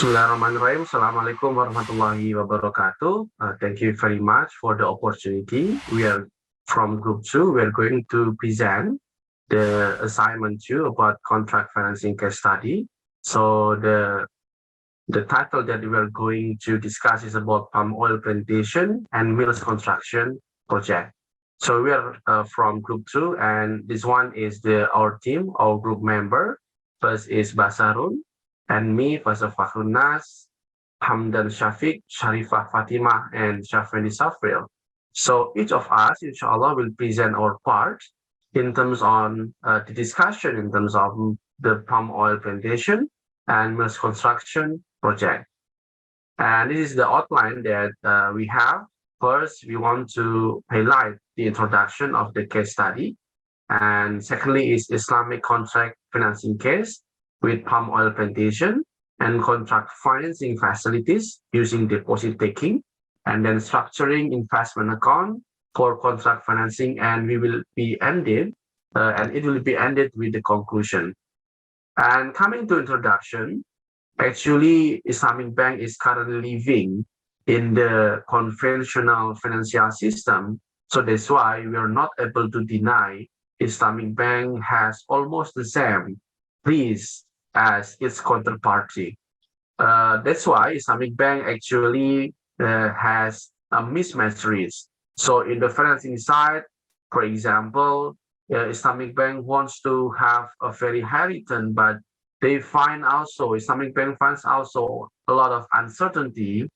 Bismillahirrahmanirrahim. Assalamualaikum warahmatullahi wabarakatuh. Thank you very much for the opportunity. We are from Group 2. We are going to present the assignment 2 about contract financing case study. So the title that we are going to discuss is about palm oil plantation and mills construction project. So we are from Group 2, and this one is our team, our group member. First is Basarun, and me, Faisal Fakhrunas, Hamdan Shafiq, Sharifah Fatimah, and Shafrani Safril. So each of us, inshallah, will present our part in terms on the discussion in terms of the palm oil plantation and mills construction project. And this is the outline that we have. First, we want to highlight the introduction of the case study. And secondly is Islamic contract financing case with palm oil plantation and contract financing facilities using deposit taking, and then structuring investment account for contract financing, and we will be ended, and it will be ended with the conclusion. And coming to introduction, actually, Islamic Bank is currently living in the conventional financial system. So that's why we are not able to deny Islamic Bank has almost the same risk as its counterparty. That's why Islamic Bank actually has a mismatch risk. So in the financing side, for example, Islamic Bank wants to have a very high return, but Islamic Bank finds also a lot of uncertainty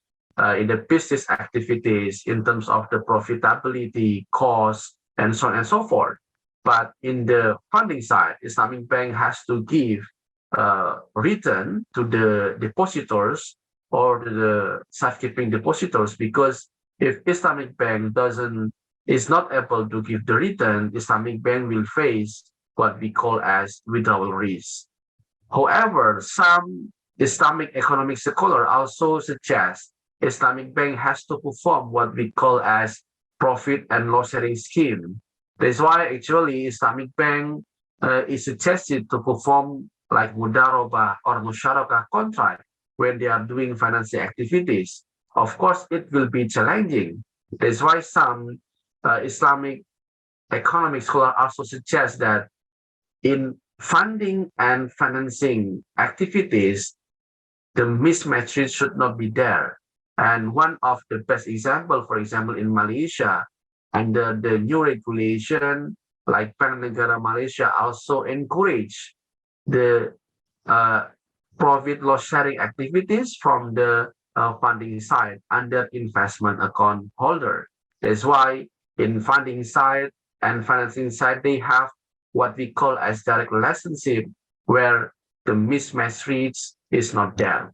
in the business activities in terms of the profitability, cost, and so on and so forth. But in the funding side, Islamic Bank has to give return to the depositors or the safekeeping depositors, because if Islamic Bank is not able to give the return, Islamic Bank will face what we call as withdrawal risk. However, some Islamic economic scholars also suggest Islamic Bank has to perform what we call as profit and loss sharing scheme. That's why actually Islamic Bank is suggested to perform like mudarabah or musyarakah contract when they are doing financial activities. Of course, it will be challenging. That's why some Islamic economic scholars also suggest that in funding and financing activities, the mismatches should not be there. And one of the best example, for example, in Malaysia, under the new regulation, like Bank Negara Malaysia also encourage the profit loss sharing activities from the funding side under investment account holder. That's why in funding side and financing side, they have what we call as direct relationship, where the mismatch risk is not there.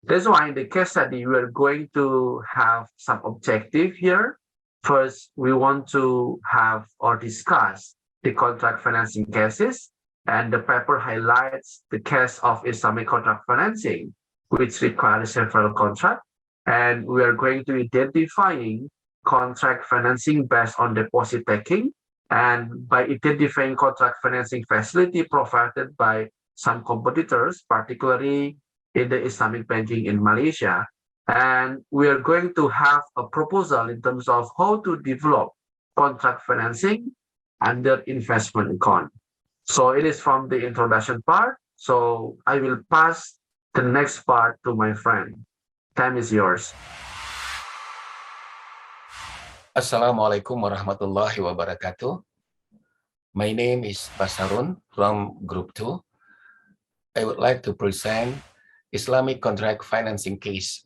That's why in the case study, we're going to have some objective here. First, we want to have or discuss the contract financing cases, and the paper highlights the case of Islamic contract financing, which requires several contracts, and we are going to identifying contract financing based on deposit taking, and by identifying contract financing facility provided by some competitors, particularly in the Islamic banking in Malaysia. And we are going to have a proposal in terms of how to develop contract financing under investment account. So it is from the introduction part. So I will pass the next part to my friend. Time is yours. Assalamualaikum warahmatullahi wabarakatuh. My name is Basarun from Group 2. I would like to present Islamic contract financing case.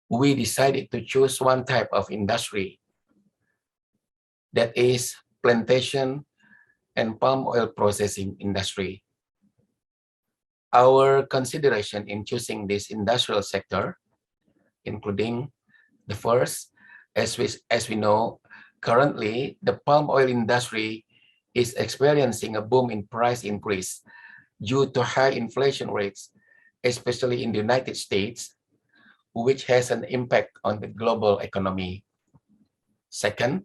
We decided to choose one type of industry, that is plantation and palm oil processing industry. Our consideration in choosing this industrial sector, including the first, as we know, currently the palm oil industry is experiencing a boom in price increase due to high inflation rates, especially in the United States, which has an impact on the global economy. Second,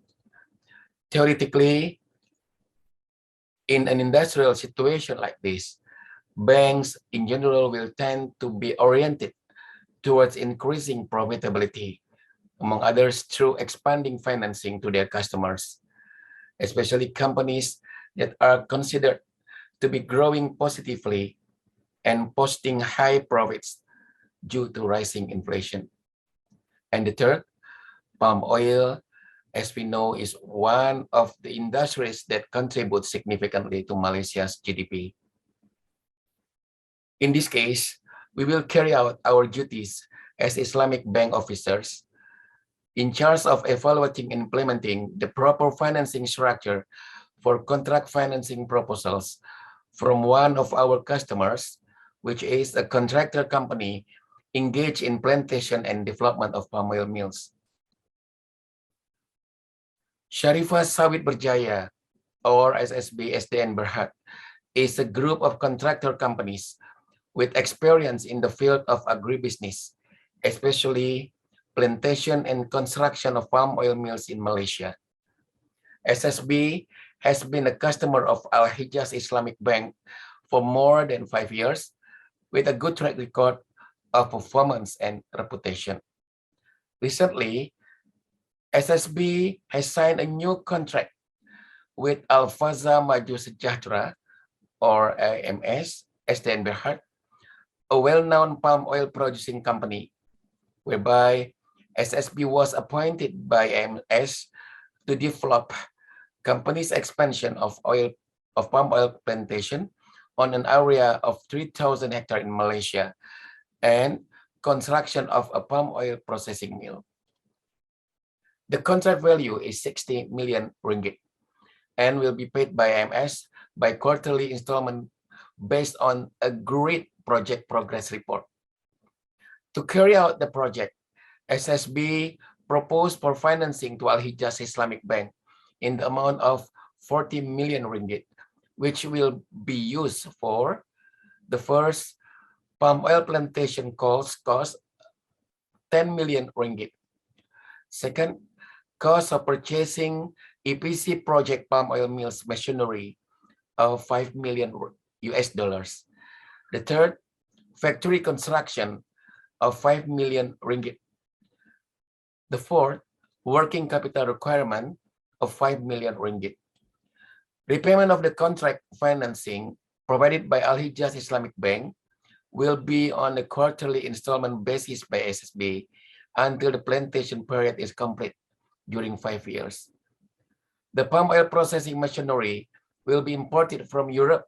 theoretically, in an industrial situation like this, banks in general will tend to be oriented towards increasing profitability, among others through expanding financing to their customers, especially companies that are considered to be growing positively and posting high profits due to rising inflation. And the third, palm oil, as we know, is one of the industries that contributes significantly to Malaysia's GDP. In this case, we will carry out our duties as Islamic bank officers in charge of evaluating and implementing the proper financing structure for contract financing proposals from one of our customers, which is a contractor company engaged in plantation and development of palm oil mills. Sharifah Sawit Berjaya, or SSB SDN Berhad, is a group of contractor companies with experience in the field of agribusiness, especially plantation and construction of palm oil mills in Malaysia. SSB has been a customer of Al-Hijaz Islamic Bank for more than 5 years, with a good track record of performance and reputation. Recently, SSB has signed a new contract with Al-Faza Maju Sejahtera, or AMS, SDN Berhad, a well-known palm oil producing company, whereby SSB was appointed by AMS to develop company's expansion of palm oil plantation on an area of 3,000 hectares in Malaysia and construction of a palm oil processing mill. The contract value is 60 million ringgit and will be paid by AMS by quarterly installment based on agreed project progress report. To carry out the project, SSB proposed for financing to Al-Hijaz Islamic Bank in the amount of 40 million ringgit, which will be used for the first palm oil plantation cost 10 million ringgit. Second, cost of purchasing EPC project palm oil mills machinery of 5 million US dollars. The third, factory construction of 5 million ringgit. The fourth, working capital requirement of 5 million ringgit. Repayment of the contract financing provided by Al-Hijaz Islamic Bank will be on a quarterly installment basis by SSB until the plantation period is complete during 5 years. The palm oil processing machinery will be imported from Europe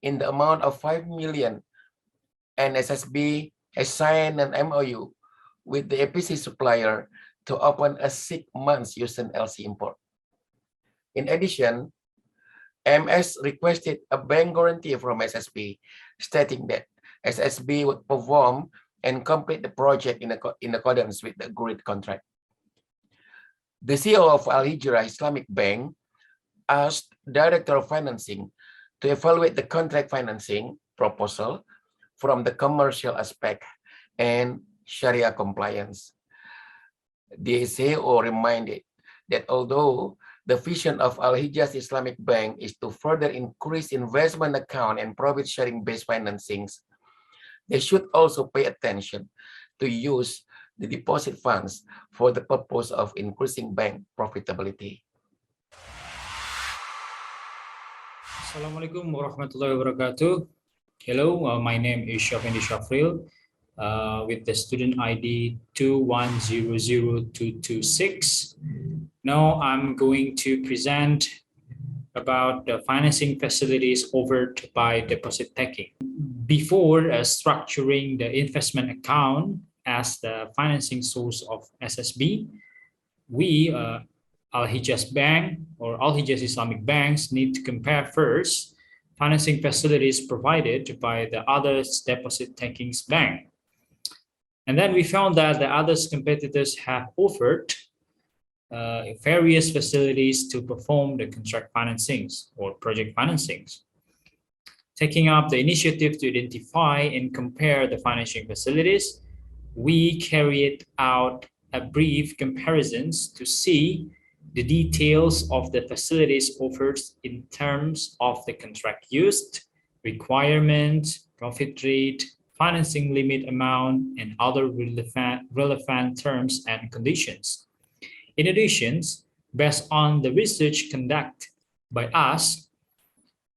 in the amount of 5 million, and SSB has signed an MOU with the EPC supplier to open a 6 months Houston LC import. In addition, MS requested a bank guarantee from SSB, stating that SSB would perform and complete the project in accordance with the agreed contract. The CEO of Al-Hijrah Islamic Bank asked Director of Financing to evaluate the contract financing proposal from the commercial aspect and Sharia compliance. The CEO reminded that although the vision of Al-Hijaz Islamic Bank is to further increase investment account and profit-sharing based financings, they should also pay attention to use the deposit funds for the purpose of increasing bank profitability. Assalamualaikum warahmatullahi wabarakatuh. Hello, my name is Shafendi Shafril with the student ID 2100226. Now I'm going to present about the financing facilities offered by deposit taking. Before structuring the investment account as the financing source of SSB, we, Al-Hijaz Bank or Al-Hijaz Islamic Banks, need to compare first financing facilities provided by the other deposit taking bank. And then we found that the other competitors have offered various facilities to perform the contract financings or project financings. Taking up the initiative to identify and compare the financing facilities, we carried out a brief comparisons to see the details of the facilities offered in terms of the contract used, requirements, profit rate, financing limit amount, and other relevant terms and conditions. In addition, based on the research conducted by us,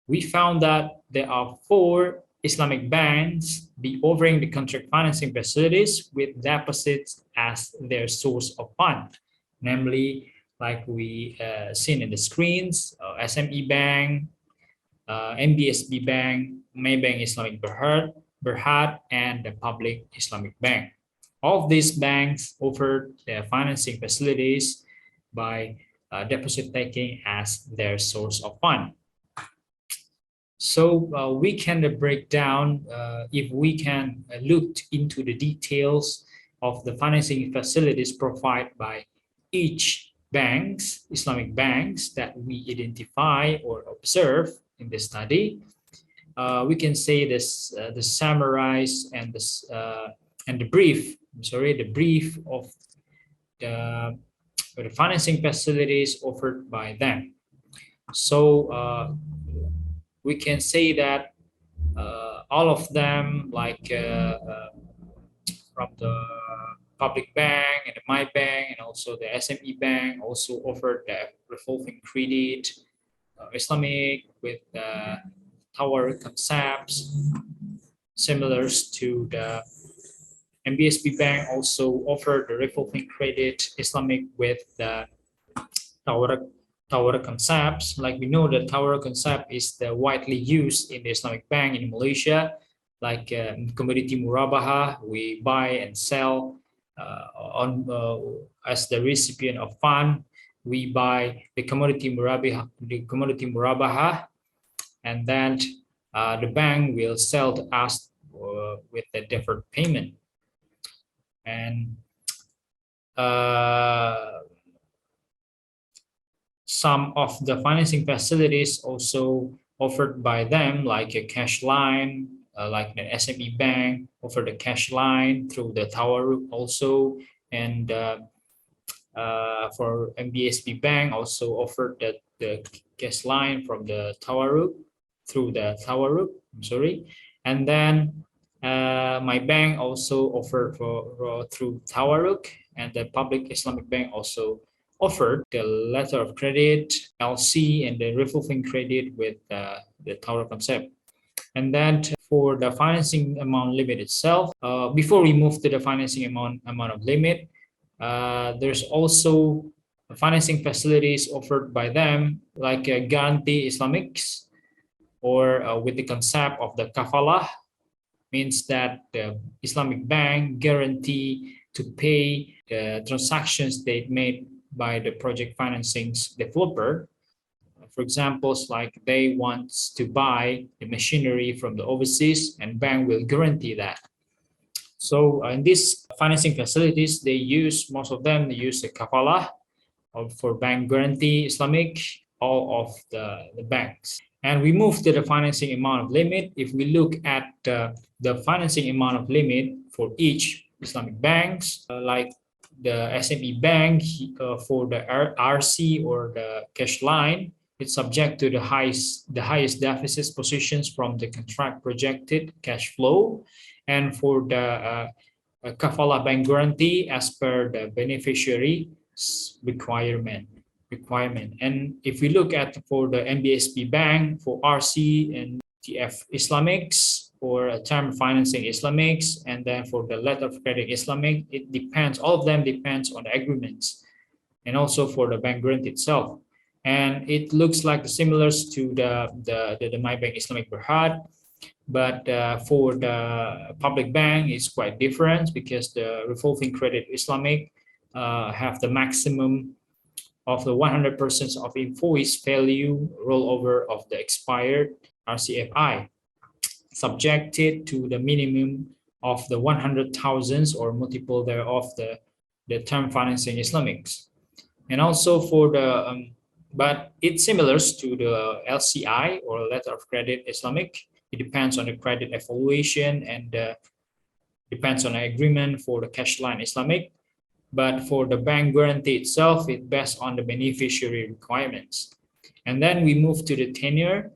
we found that there are 4 Islamic banks be offering the contract financing facilities with deposits as their source of fund, namely, like we seen in the screens, SME Bank, MBSB Bank, Maybank Islamic Berhad, and the Public Islamic Bank. All of these banks offer their financing facilities by deposit taking as their source of fund. So we can break down if we can look into the details of the financing facilities provided by each banks, Islamic banks that we identify or observe in the study. We can say this the summarize and this and the brief. The brief of the financing facilities offered by them. So we can say that all of them, like from the public bank and the my bank and also the SME bank, also offered the revolving credit, Islamic with tower concepts, similar to the MBSB bank also offered the revolving credit Islamic with the tower concepts. Like we know, the tower concept is the widely used in the Islamic bank in Malaysia, like commodity murabaha, we buy and sell as the recipient of fund. We buy the commodity murabaha, and then the bank will sell to us with a deferred payment. And some of the financing facilities also offered by them, like a cash line, like the SME bank offered a cash line through the tower also, and for MBSB bank also offered the cash line from the tower through the tower. And then my bank also offered for through Tawaruk, and the Public Islamic Bank also offered the letter of credit, LC, and the revolving credit with the tower concept. And then for the financing amount limit itself, before we move to the financing amount of limit, there's also financing facilities offered by them, like guarantee Islamics, or with the concept of the kafalah, means that the Islamic bank guarantee to pay the transactions they made by the project financing developer. For example, like they want to buy the machinery from the overseas, and bank will guarantee that. So in these financing facilities, they use, most of them, they use the kafalah for bank guarantee Islamic, all of the banks. And we move to the financing amount of limit. If we look at the financing amount of limit for each Islamic banks, like the SME bank for the RC or the cash line, it's subject to the highest deficit positions from the contract projected cash flow. And for the kafala bank guarantee, as per the beneficiary requirement. And if we look at for the NBSB bank, for RC and TF Islamics, or term financing Islamics, and then for the letter of credit Islamic, it depends, all of them depends on the agreements, and also for the bank guarantee itself. And it looks like similar to the My Bank Islamic Berhad, but for the public bank it's quite different, because the revolving credit Islamic have the maximum of the 100% of invoice value rollover of the expired RCFI, subjected to the minimum of the 100,000 or multiple thereof the term financing Islamics. And also for the but it's similar to the LCI or letter of credit Islamic. It depends on the credit evaluation and depends on the agreement for the cash line Islamic. But for the bank guarantee itself, it's based on the beneficiary requirements. And then we move to the tenure.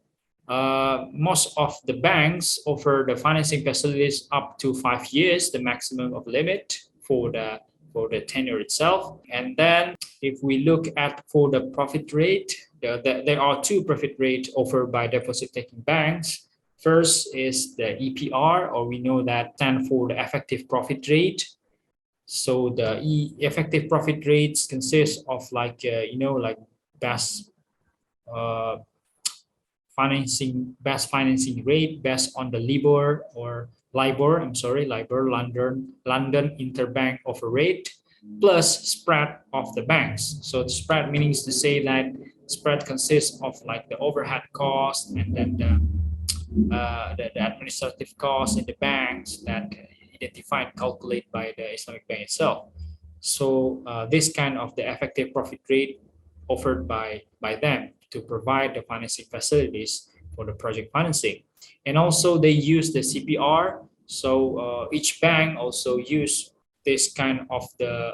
Most of the banks offer the financing facilities up to 5 years, the maximum of limit for the tenure itself. And then if we look at for the profit rate, there are two profit rates offered by deposit-taking banks. First is the EPR, or we know that stand for the effective profit rate. So the effective profit rates consist of like best uh, best financing rate based on the LIBOR, London interbank offer rate plus spread of the banks. So the spread means to say that spread consists of like the overhead cost and then the administrative costs in the banks that identified and calculated by the Islamic Bank itself. So this kind of the effective profit rate offered by them to provide the financing facilities for the project financing. And also they use the CPR. So each bank also use this kind of the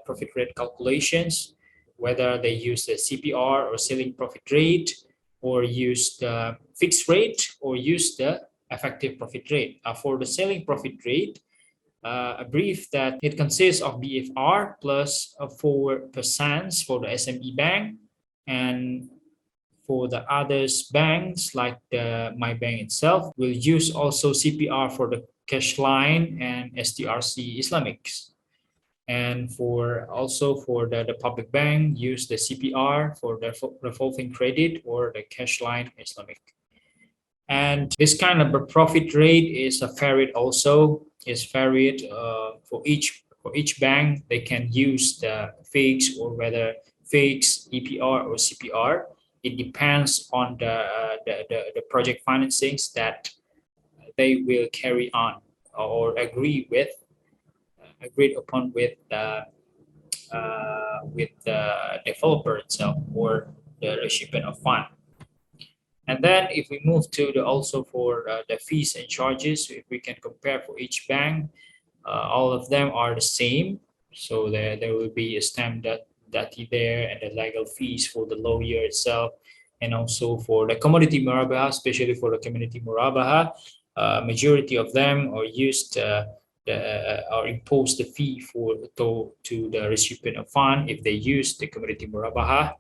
profit rate calculations, whether they use the CPR or ceiling profit rate, or use the fixed rate, or use the effective profit rate. For the selling profit rate, a brief that it consists of BFR plus 4% for the SME bank, and for the others banks like my bank itself will use also CPR for the cash line and STRC Islamics. And for also for the public bank, use the CPR for the revolving credit or the cash line Islamic. And this kind of a profit rate is varied also, is varied for each bank. They can use the fixed or whether fixed EPR or CPR. It depends on the project financings that they will carry on or agreed upon with the developer itself or the recipient of fund. And then if we move to the also for the fees and charges, if we can compare for each bank, all of them are the same. So there will be a stamp duty there and the legal fees for the lawyer itself. And also for the commodity murabaha, especially for the community murabaha, majority of them are used or impose the fee to the recipient of fund if they use the community murabaha.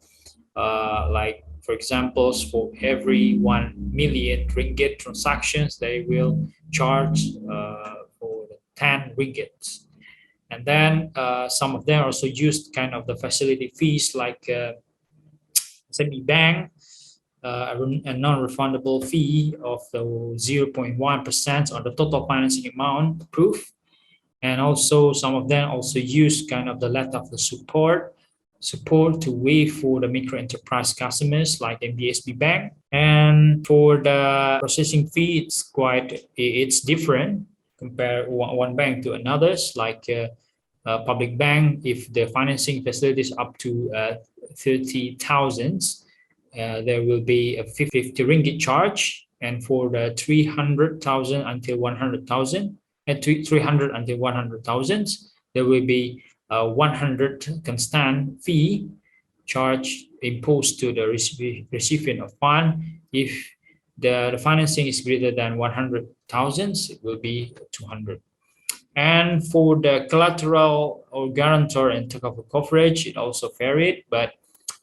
Like for example, for every 1 million ringgit transactions, they will charge for 10 ringgits. And then some of them also used kind of the facility fees like SME bank, a non-refundable fee of the 0.1% on the total financing amount approved. And also some of them also use kind of the letter of the support to waive for the micro enterprise customers like MBSB Bank. And for the processing fee, it's different compare one bank to another's. Like public bank, if the financing facilities up to 30,000, there will be a 50 ringgit charge. And for the 300,000 until 100,000, and 300 until 100,000, there will be 100 constant fee charge imposed to the recipient of fund. If the financing is greater than 100,000, it will be 200. And for the collateral or guarantor and takaful coverage, it also varied, but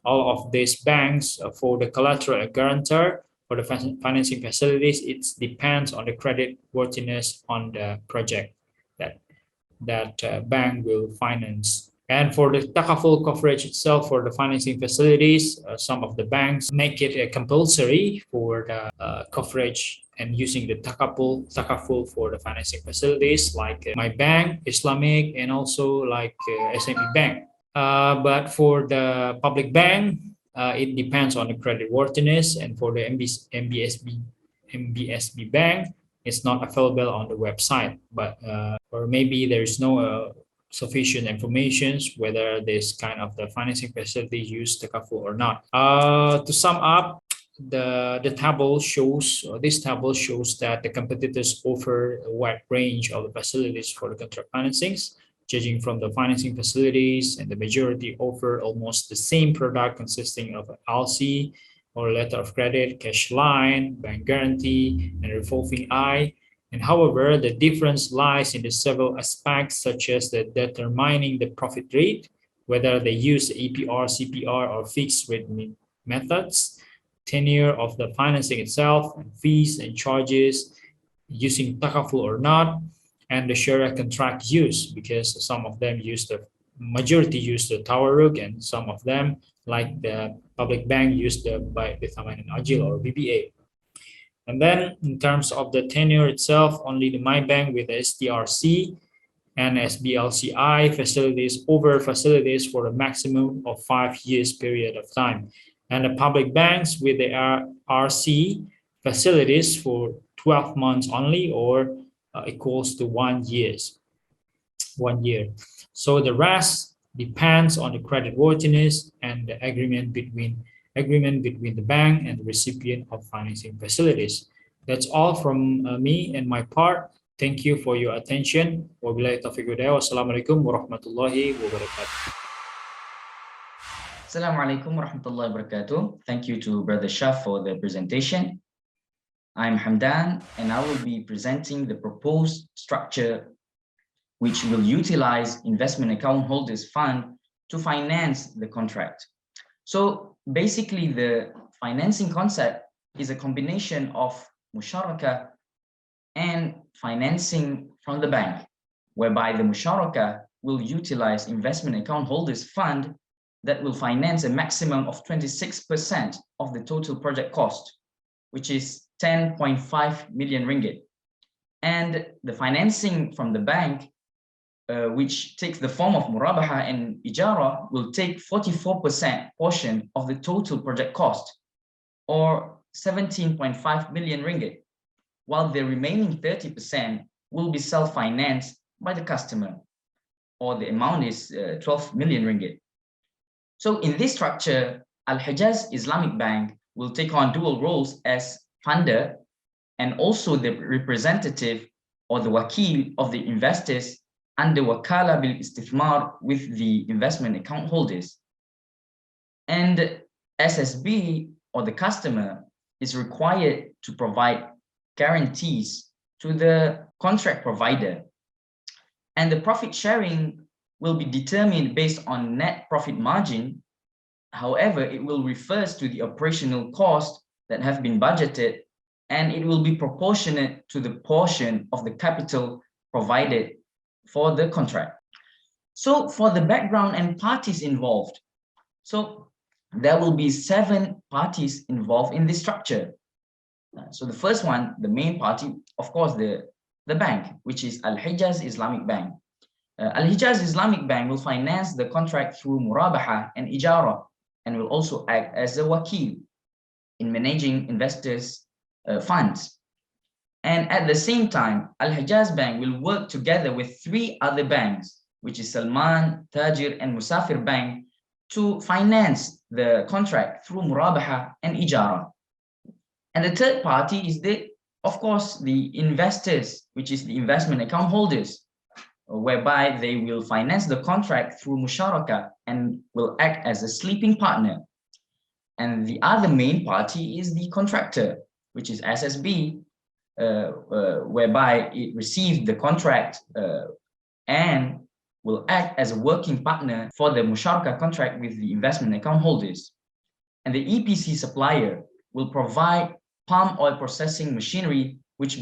all of these banks for the collateral and guarantor for the financing facilities, it depends on the credit worthiness on the project that bank will finance. And for the takaful coverage itself for the financing facilities, some of the banks make it compulsory for the coverage and using the takaful for the financing facilities like my bank, Islamic, and also like SME Bank. But for the public bank, it depends on the credit worthiness, and for the MBSB Bank, it's not available on the website, but or maybe there is no sufficient information whether this kind of the financing facility use takaful or not. To sum up, this table shows that the competitors offer a wide range of the facilities for the contract financings. Judging from the financing facilities, and the majority offer almost the same product consisting of LC, or letter of credit, cash line, bank guarantee, and revolving I. And however, the difference lies in the several aspects such as the determining the profit rate, whether they use APR, CPR, or fixed rate methods, tenure of the financing itself, and fees and charges, using takaful or not, and the Sharia contract use, because some of them use the majority use the tawarruk, and some of them, like the public bank, use the by Bithamain and Ajil or BBA. And then in terms of the tenure itself, only the My Bank with the STRC and SBLCI facilities over facilities for a maximum of 5 years period of time. And the public banks with the RC facilities for 12 months only, or equals to 1 years. 1 year. So the rest depends on the creditworthiness and the agreement between the bank and the recipient of financing facilities. That's all from me and my part. Thank you for your attention. Wabillahi taufiq wal hidayah. Wassalamualaikum warahmatullahi wabarakatuh. Assalamualaikum warahmatullahi wabarakatuh. Thank you to Brother Shah for the presentation. I'm Hamdan, and I will be presenting the proposed structure which will utilize investment account holders fund to finance the contract. So basically, the financing concept is a combination of musharaka and financing from the bank, whereby the musharaka will utilize investment account holders fund that will finance a maximum of 26% of the total project cost, which is 10.5 million ringgit. And the financing from the bank, which takes the form of murabaha and ijara, will take 44% portion of the total project cost, or 17.5 million ringgit, while the remaining 30% will be self-financed by the customer, or the amount is 12 million ringgit. So in this structure, Al-Hijaz Islamic Bank will take on dual roles as funder and also the representative or the wakil of the investors under wakala bil istithmar with the investment account holders. And SSB or the customer is required to provide guarantees to the contract provider. And the profit sharing will be determined based on net profit margin. However, it will refer to the operational costs that have been budgeted, and it will be proportionate to the portion of the capital provided for the contract. So for the background and parties involved, so there will be 7 parties involved in this structure. So the first one, the main party, of course, the bank, which is Al-Hijaz Islamic Bank. Al-Hijaz Islamic Bank will finance the contract through murabaha and ijara, and will also act as a wakil in managing investors' funds. And at the same time, Al-Hijaz Bank will work together with 3 other banks, which is Salman, Tajir, and Musafir Bank, to finance the contract through murabaha and ijara. And the third party is of course, the investors, which is the investment account holders, whereby they will finance the contract through musharaka and will act as a sleeping partner. And the other main party is the contractor, which is SSB, whereby it received the contract and will act as a working partner for the musharaka contract with the investment account holders. And the EPC supplier will provide palm oil processing machinery, which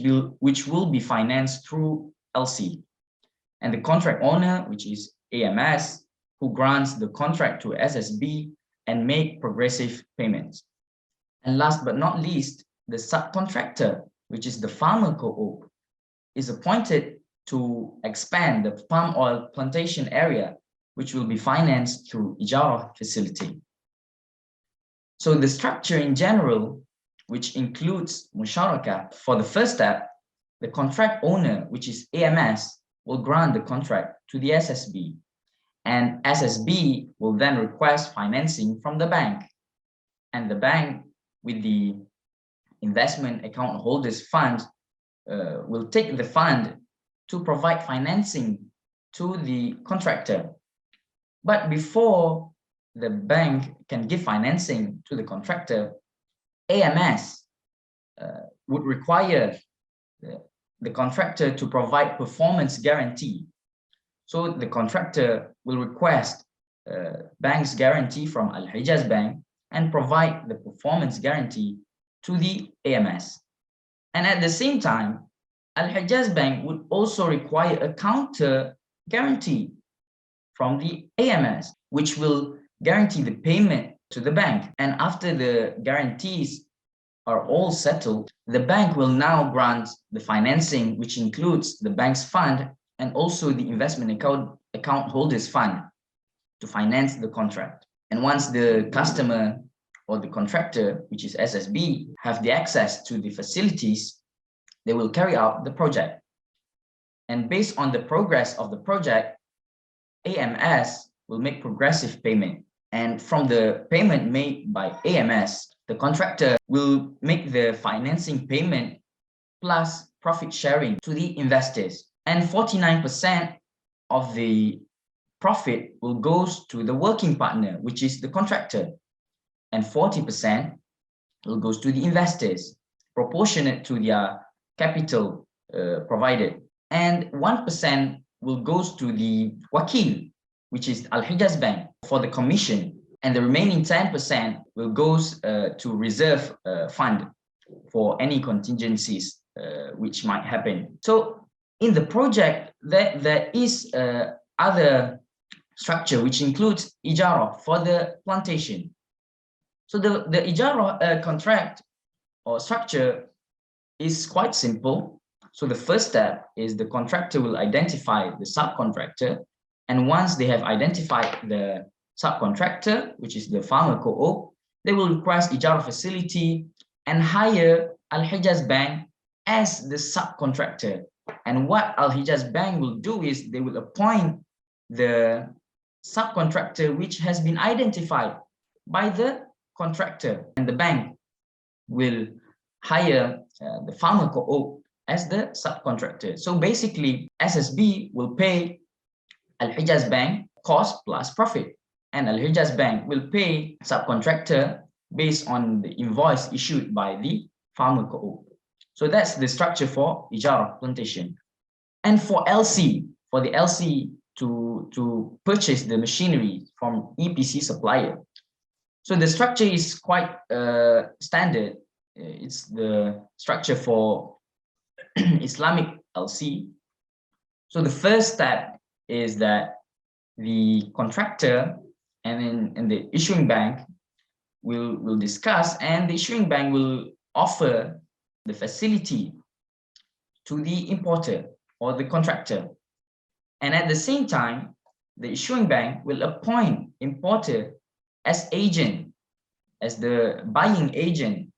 will be financed through LC. And the contract owner, which is AMS, who grants the contract to SSB and make progressive payments. And last but not least, the subcontractor, which is the farmer co-op, is appointed to expand the palm oil plantation area, which will be financed through ijara facility. So the structure in general, which includes musharaka, for the first step, the contract owner, which is AMS, will grant the contract to the SSB, and SSB will then request financing from the bank, and the bank with the investment account holders fund will take the fund to provide financing to the contractor. But before the bank can give financing to the contractor, AMS would require the contractor to provide performance guarantee. So the contractor will request bank's guarantee from Al-Hijaz Bank and provide the performance guarantee to the AMS. And at the same time, Al-Hijaz Bank would also require a counter guarantee from the AMS, which will guarantee the payment to the bank. And after the guarantees are all settled, the bank will now grant the financing, which includes the bank's fund and also the investment account holders fund to finance the contract. And once the customer or the contractor, which is SSB, have the access to the facilities, they will carry out the project. And based on the progress of the project, AMS will make progressive payment. And from the payment made by AMS, the contractor will make the financing payment plus profit sharing to the investors. And 49% of the profit will go to the working partner, which is the contractor. And 40% will go to the investors, proportionate to their capital provided. And 1% will go to the Wakil, which is Al-Hijaz Bank, for the commission. And the remaining 10% will go to reserve fund for any contingencies which might happen. So in the project, there is other structure which includes Ijara for the plantation. So the Ijara contract or structure is quite simple. So the first step is the contractor will identify the subcontractor. And once they have identified the subcontractor, which is the farmer co-op, they will request Ijara facility and hire Al-Hijaz Bank as the subcontractor. And what Al-Hijaz Bank will do is they will appoint the subcontractor which has been identified by the contractor, and the bank will hire the farmer co-op as the subcontractor. So basically, SSB will pay Al-Hijaz Bank cost plus profit, and Al-Hijaz Bank will pay subcontractor based on the invoice issued by the farmer co-op. So that's the structure for Ijara plantation. And for LC, for the LC to purchase the machinery from EPC supplier. So the structure is quite standard. It's the structure for Islamic LC. So the first step is that the contractor and the issuing bank will discuss, and the issuing bank will offer the facility to the importer or the contractor. And at the same time, the issuing bank will appoint importer as agent, as the buying agent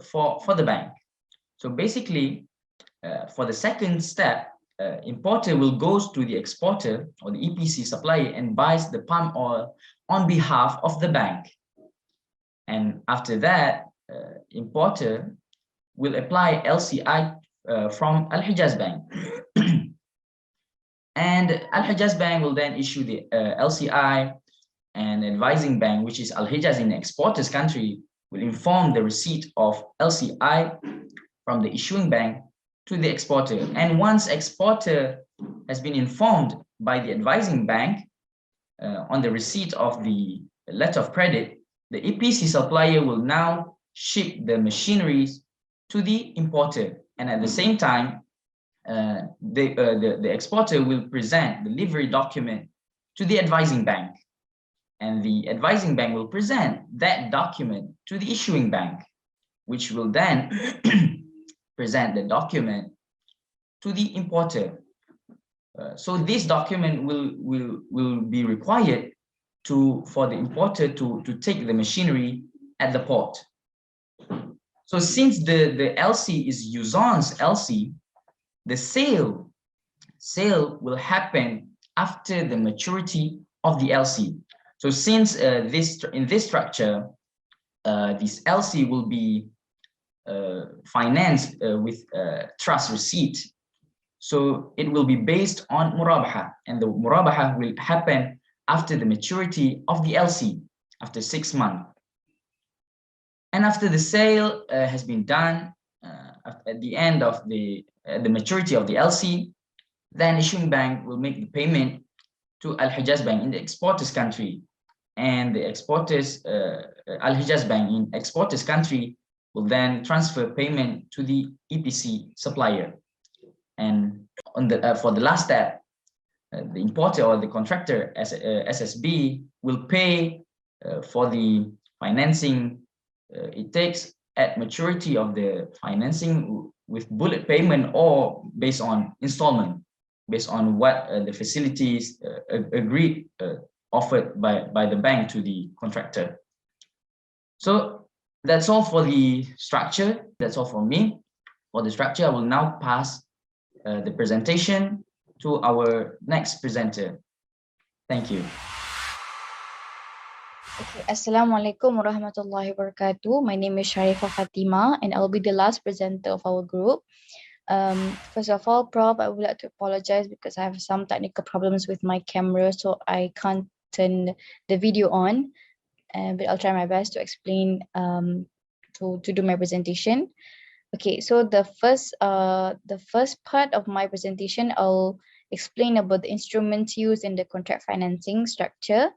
for the bank. So basically, for the second step, importer will go to the exporter or the EPC supplier and buys the palm oil on behalf of the bank. And after that, importer will apply LCI from Al-Hijaz Bank. And Al-Hijaz Bank will then issue the LCI, and advising bank, which is Al-Hijaz in the exporter's country, will inform the receipt of LCI from the issuing bank to the exporter. And once exporter has been informed by the advising bank on the receipt of the letter of credit, the EPC supplier will now ship the machineries to the importer. And at the same time, the exporter will present the delivery document to the advising bank. And the advising bank will present that document to the issuing bank, which will then present the document to the importer. So this document will be required for the importer to take the machinery at the port. So since the LC is Uzon's LC, the sale will happen after the maturity of the LC. So since in this structure, this LC will be financed with trust receipt. So it will be based on murabaha, and the murabaha will happen after the maturity of the LC, after 6 months. And after the sale has been done, at the end of the maturity of the LC, then issuing bank will make the payment to Al-Hijaz Bank in the exporter's country, and the exporters, Al-Hijaz Bank in exporter's country, will then transfer payment to the EPC supplier. And on the for the last step, the importer or the contractor, SSB, will pay for the financing it takes at maturity of the financing with bullet payment or based on installment, based on what the facilities agreed offered by the bank to the contractor. So that's all for the structure. That's all from me. For the structure, I will now pass the presentation to our next presenter. Thank you. Okay. Assalamualaikum warahmatullahi wabarakatuh. My name is Sharifah Fatima, and I'll be the last presenter of our group. First of all, Prof, I would like to apologize because I have some technical problems with my camera, so I can't turn the video on. But I'll try my best to explain to do my presentation. Okay, so the first part of my presentation, I'll explain about the instruments used in the contract financing structure,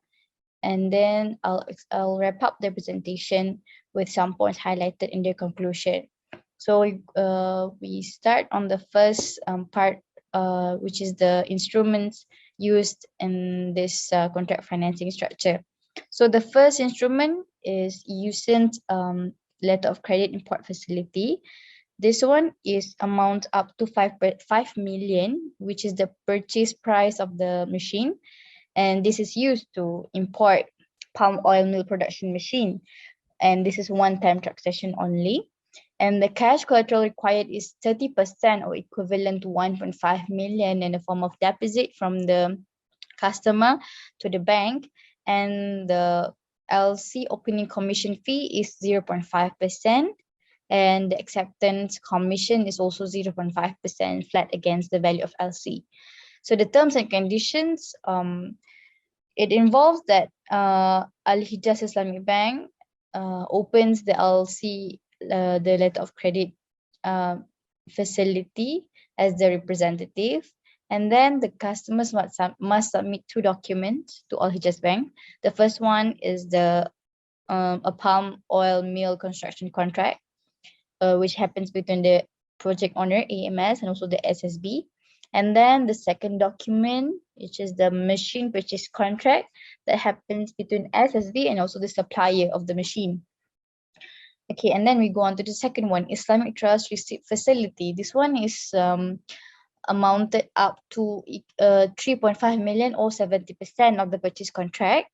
and then I'll wrap up the presentation with some points highlighted in the conclusion. So we start on the first part, which is the instruments used in this contract financing structure. So the first instrument is USIN's letter of credit import facility. This one is amount up to 5 million, which is the purchase price of the machine. And this is used to import palm oil mill production machine. And this is one-time transaction only. And the cash collateral required is 30% or equivalent to 1.5 million in the form of deposit from the customer to the bank. And the LC opening commission fee is 0.5%. And the acceptance commission is also 0.5% flat against the value of LC. So the terms and conditions, it involves that Al-Hijaz Islamic Bank opens the LC, the letter of credit facility as the representative. And then the customers must submit 2 documents to Al-Hijaz Bank. The first one is a palm oil mill construction contract, which happens between the project owner, AMS, and also the SSB. And then the second document, which is the machine purchase contract that happens between SSB and also the supplier of the machine. Okay, and then we go on to the second one, Islamic Trust Receipt Facility. This one is amounted up to 3.5 million or 70% of the purchase contract,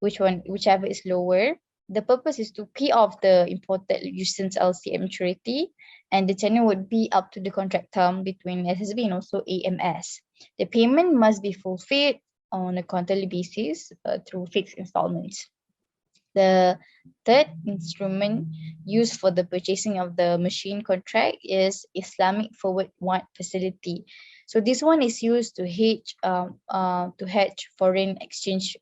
whichever is lower. The purpose is to pay off the imported USIN's LC maturity, and the tenure would be up to the contract term between SSB and also AMS. The payment must be fulfilled on a quarterly basis through fixed installments. The third instrument used for the purchasing of the machine contract is Islamic Forward Warrant Facility. So this one is used to hedge foreign exchange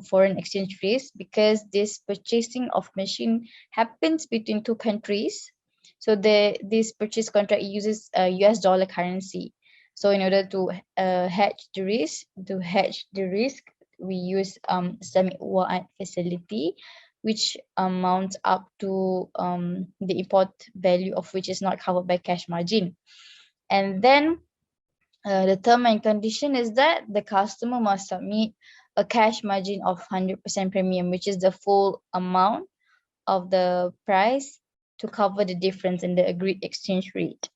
foreign exchange risk, because this purchasing of machine happens between 2 countries. So this purchase contract uses US dollar currency. So in order to hedge the risk, we use Islamic Warrant Facility, which amounts up to the import value of which is not covered by cash margin. And then the term and condition is that the customer must submit a cash margin of 100% premium, which is the full amount of the price to cover the difference in the agreed exchange rate.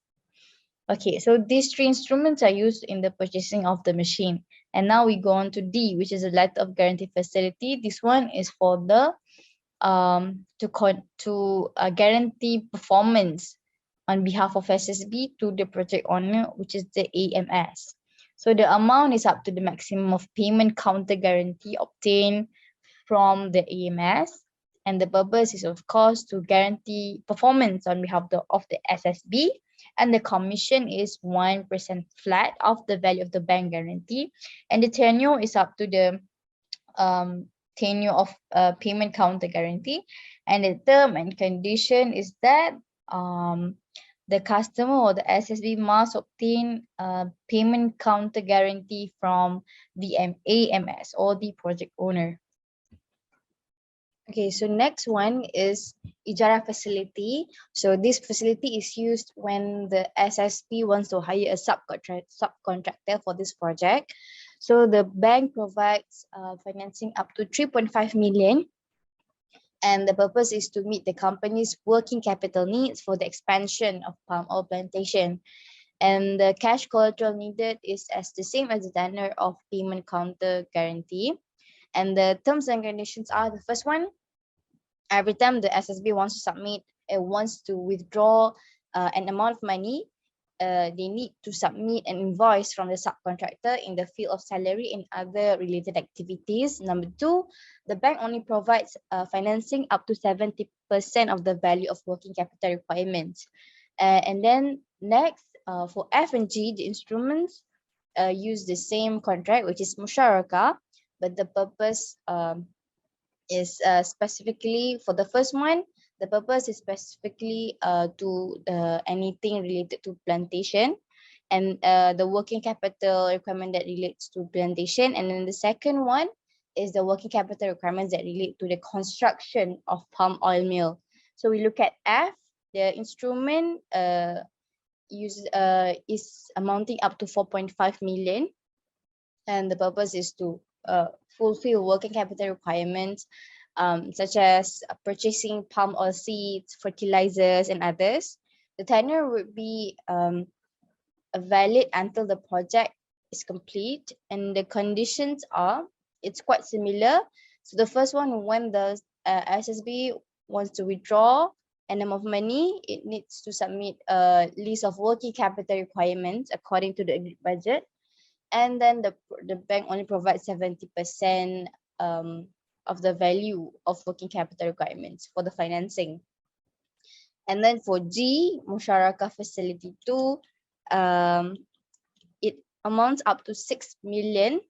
Okay, so these 3 instruments are used in the purchasing of the machine. And now we go on to D, which is a letter of guarantee facility. This one is for the to guarantee performance on behalf of SSB to the project owner, which is the AMS. So the amount is up to the maximum of payment counter guarantee obtained from the AMS. And the purpose is, of course, to guarantee performance on behalf of the SSB. And the commission is 1% flat of the value of the bank guarantee. And the tenure is up to the tenure of payment counter guarantee, and the term and condition is that the customer or the SSB must obtain a payment counter guarantee from the AMS or the project owner. Okay, so next one is Ijara facility. So this facility is used when the SSP wants to hire a subcontractor for this project. So the bank provides financing up to 3.5 million. And the purpose is to meet the company's working capital needs for the expansion of palm oil plantation. And the cash collateral needed is as the same as the tenor of payment counter guarantee. And the terms and conditions are: the first one, every time the SSB wants to withdraw an amount of money, they need to submit an invoice from the subcontractor in the field of salary and other related activities. Number two, the bank only provides financing up to 70% of the value of working capital requirements. And then next, for F and G, the instruments use the same contract, which is musyarakah, but the purpose is specifically for the first one. The purpose is specifically to anything related to plantation, and the working capital requirement that relates to plantation. And then the second one is the working capital requirements that relate to the construction of palm oil mill. So we look at F, the instrument is amounting up to 4.5 million, and the purpose is to fulfill working capital requirements such as purchasing palm oil seeds, fertilizers, and others. The tenure would be valid until the project is complete, and the conditions are, it's quite similar. So the first one, when the SSB wants to withdraw an amount of money, it needs to submit a list of working capital requirements according to the agreed budget. And then the bank only provides 70% of the value of working capital requirements for the financing. And then for G, Musyarakah Facility 2, it amounts up to 6 million,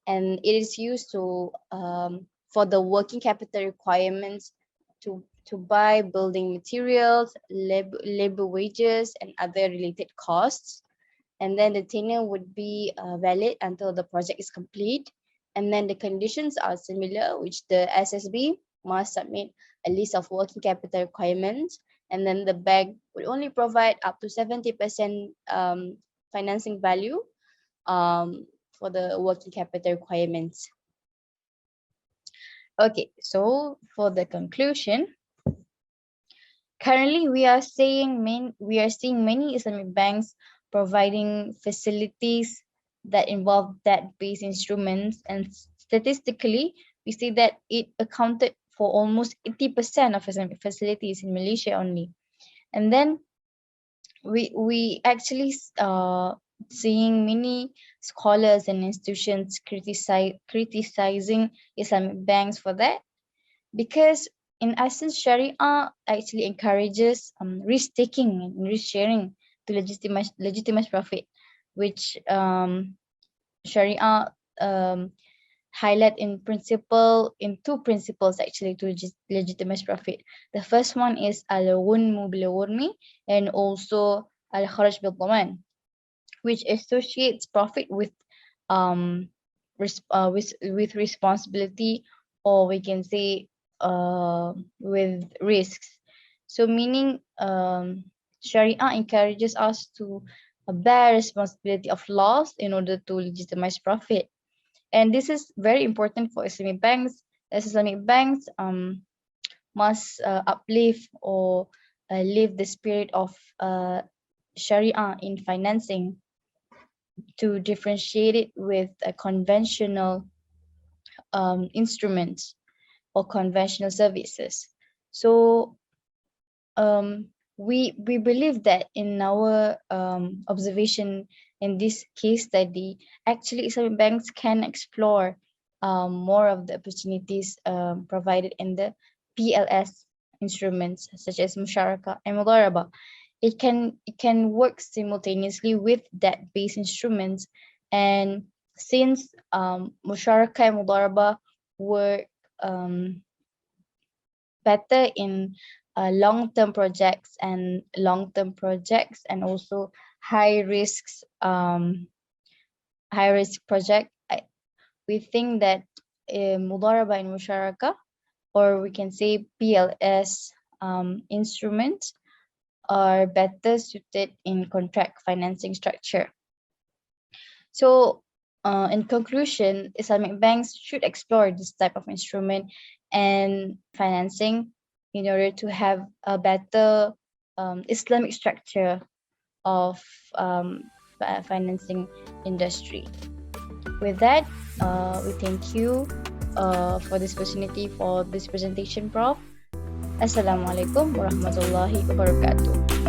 and it is used to for the working capital requirements to buy building materials, labor wages, and other related costs. And then the tenure would be valid until the project is complete. And then the conditions are similar, which the SSB must submit a list of working capital requirements, and then the bank would only provide up to 70% financing value for the working capital requirements. Okay, so for the conclusion, currently we are seeing many Islamic banks providing facilities that involve debt-based instruments, and statistically we see that it accounted for almost 80% of Islamic facilities in Malaysia only. And then we actually seeing many scholars and institutions criticizing Islamic banks for that, because in essence Sharia actually encourages risk-taking and risk-sharing to legitimize profit, which Sharia highlight in two principles actually to legitimize profit. The first one is al-ghunmu bil-ghurmi, and also al-kharaj bil-dhaman, which associates profit with responsibility, or we can say with risks. So meaning Sharia encourages us to bear responsibility of loss in order to legitimize profit. And this is very important for Islamic banks, as Islamic banks must uplift or live the spirit of Sharia in financing, to differentiate it with conventional instruments or conventional services. So we believe that in our observation in this case study, actually Islamic banks can explore more of the opportunities provided in the PLS instruments such as Musyarakah and Mudarabah. It can work simultaneously with debt-based instruments, and since Musyarakah and Mudarabah work better in long-term projects and also high risks project. We think that Mudaraba and Musharaka, or we can say PLS instruments, are better suited in contract financing structure. So in conclusion, Islamic banks should explore this type of instrument and financing in order to have a better Islamic structure of financing industry. With that, we thank you for this opportunity for this presentation, Prof. Assalamualaikum warahmatullahi wabarakatuh.